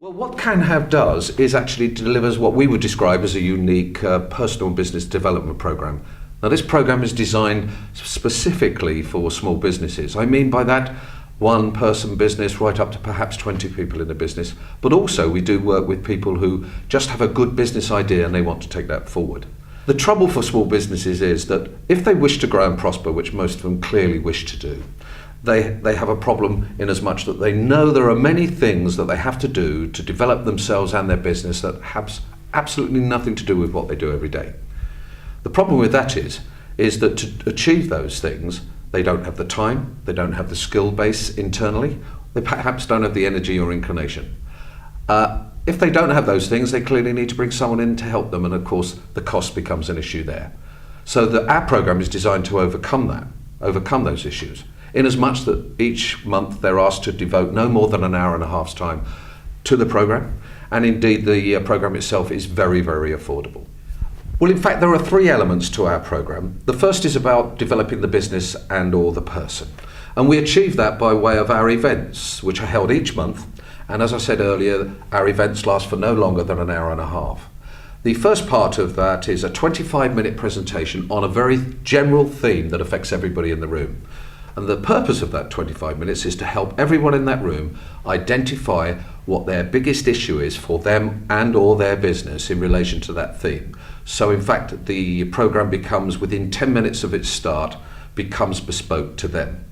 Well, what CanHave does is actually delivers what we would describe as a unique personal business development program. Now, this program is designed specifically for small businesses. I mean by that, one person business right up to perhaps 20 people in a business. But also we do work with people who just have a good business idea and they want to take that forward. The trouble for small businesses is that if they wish to grow and prosper, which most of them clearly wish to do, they have a problem in as much that they know there are many things that they have to do to develop themselves and their business that have absolutely nothing to do with what they do every day. The problem with that is that to achieve those things, they don't have the time, they don't have the skill base internally, they perhaps don't have the energy or inclination. If they don't have those things, they clearly need to bring someone in to help them, and of course the cost becomes an issue there. So our program is designed to overcome those issues, in as much that each month they're asked to devote no more than an hour and a half's time to the program, and indeed the program itself is very, very affordable. Well, in fact, there are three elements to our program. The first is about developing the business and or the person, and we achieve that by way of our events, which are held each month, and as I said earlier, our events last for no longer than an hour and a half. The first part of that is a 25-minute presentation on a very general theme that affects everybody in the room. And the purpose of that 25 minutes is to help everyone in that room identify what their biggest issue is for them and or their business in relation to that theme. So in fact, the program becomes, within 10 minutes of its start, becomes bespoke to them.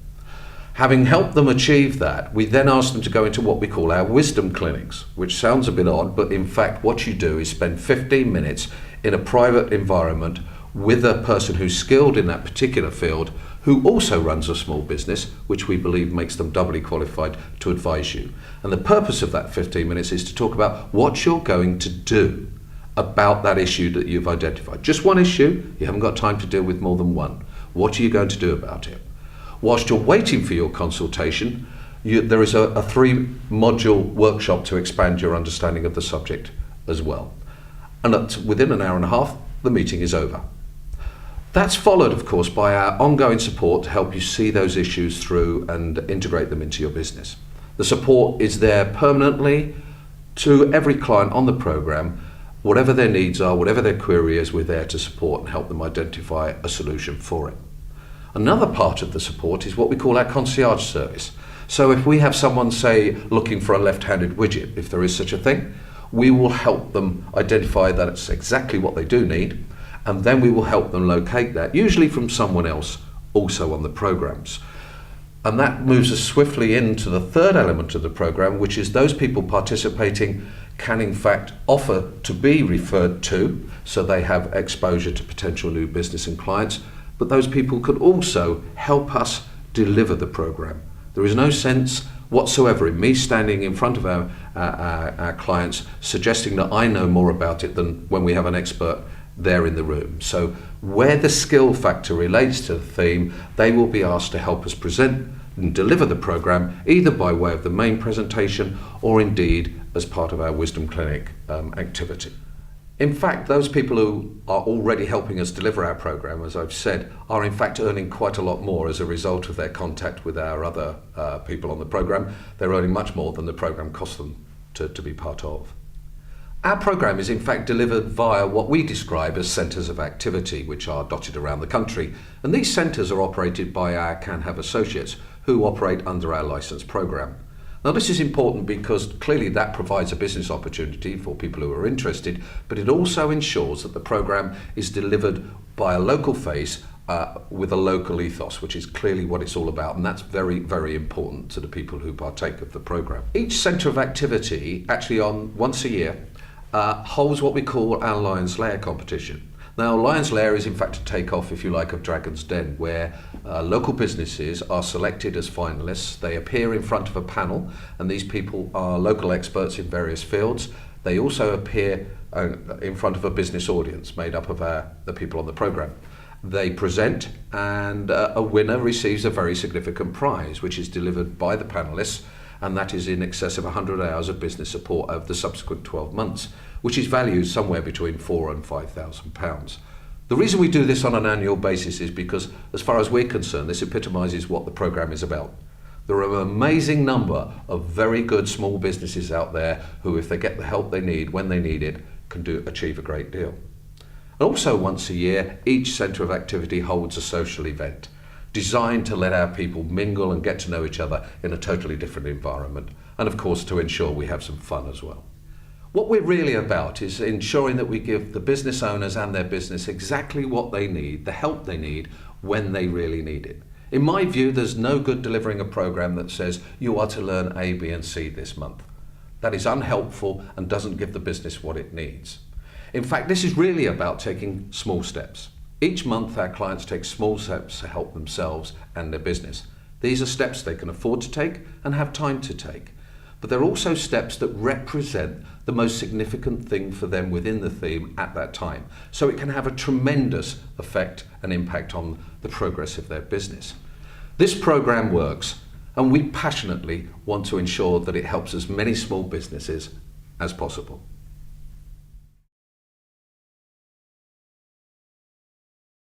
Having helped them achieve that, we then ask them to go into what we call our wisdom clinics, which sounds a bit odd, but in fact what you do is spend 15 minutes in a private environment with a person who's skilled in that particular field, who also runs a small business, which we believe makes them doubly qualified to advise you. And the purpose of that 15 minutes is to talk about what you're going to do about that issue that you've identified. Just one issue, you haven't got time to deal with more than one. What are you going to do about it? Whilst you're waiting for your consultation, there is a 3-module workshop to expand your understanding of the subject as well. And within an hour and a half, the meeting is over. That's followed, of course, by our ongoing support to help you see those issues through and integrate them into your business. The support is there permanently to every client on the program. Whatever their needs are, whatever their query is, we're there to support and help them identify a solution for it. Another part of the support is what we call our concierge service. So if we have someone, say, looking for a left-handed widget, if there is such a thing, we will help them identify that it's exactly what they do need, and then we will help them locate that, usually from someone else also on the programs. And that moves us swiftly into the third element of the program, which is those people participating can in fact offer to be referred to, so they have exposure to potential new business and clients, but those people could also help us deliver the program. There is no sense whatsoever in me standing in front of our clients suggesting that I know more about it than when we have an expert there in the room. So where the skill factor relates to the theme, they will be asked to help us present and deliver the program, either by way of the main presentation or indeed as part of our Wisdom Clinic activity. In fact, those people who are already helping us deliver our program, as I've said, are in fact earning quite a lot more as a result of their contact with our other people on the program. They're earning much more than the program cost them to be part of. Our program is in fact delivered via what we describe as centres of activity, which are dotted around the country. And these centres are operated by our CanHave associates, who operate under our licensed program. Now, this is important because clearly that provides a business opportunity for people who are interested, but it also ensures that the program is delivered by a local face with a local ethos, which is clearly what it's all about, and that's very, very important to the people who partake of the program. Each centre of activity, actually on once a year, holds what we call our Lion's Lair competition. Now, Lion's Lair is in fact a takeoff, if you like, of Dragon's Den, where local businesses are selected as finalists. They appear in front of a panel, and these people are local experts in various fields. They also appear in front of a business audience made up of the people on the program. They present, and a winner receives a very significant prize, which is delivered by the panelists, and that is in excess of 100 hours of business support over the subsequent 12 months, which is valued somewhere between £4,000 and £5,000. The reason we do this on an annual basis is because, as far as we're concerned, this epitomises what the programme is about. There are an amazing number of very good small businesses out there who, if they get the help they need when they need it, can achieve a great deal. And also once a year, each centre of activity holds a social event designed to let our people mingle and get to know each other in a totally different environment, and of course to ensure we have some fun as well. What we're really about is ensuring that we give the business owners and their business exactly what they need, the help they need, when they really need it. In my view, there's no good delivering a program that says you are to learn A, B and C this month. That is unhelpful and doesn't give the business what it needs. In fact, this is really about taking small steps. Each month our clients take small steps to help themselves and their business. These are steps they can afford to take and have time to take. But they're also steps that represent the most significant thing for them within the theme at that time. So it can have a tremendous effect and impact on the progress of their business. This program works, and we passionately want to ensure that it helps as many small businesses as possible.